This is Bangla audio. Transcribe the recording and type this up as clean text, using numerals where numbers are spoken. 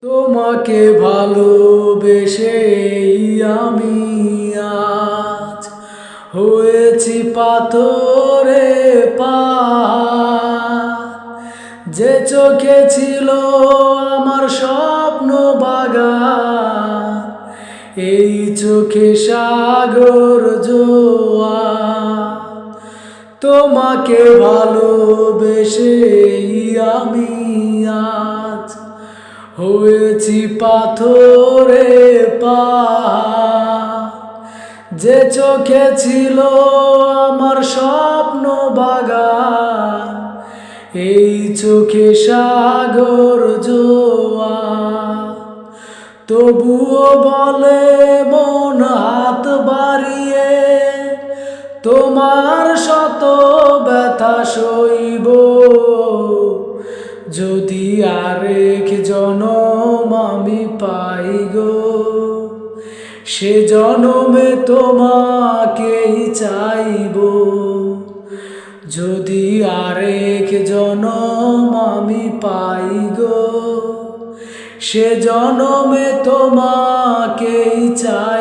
তোমাকে ভালোবেসেই আমি আজ হয়েছি পাথরে পাহাড়। যে চোখে ছিল আমার স্বপ্ন বাগান, এই চোখে সাগর জোয়ার। তোমাকে ভালোবেসেই আমি আজ হয়েছি পাথরে পাহাড়। যে চোখে ছিল আমার স্বপ্ন বাগান, এই চোখে সাগর জোয়ার। তবুও বলে মন হাত বাড়িয়ে, তোমার শত ব্যথা সইব। যদি আরেক জনম আমি পাই গো, সে জনমে তোমাকেই চাইব। যদি আরেক জনম আমি পাই গো, সে জনমে তোমাকেই চাইব।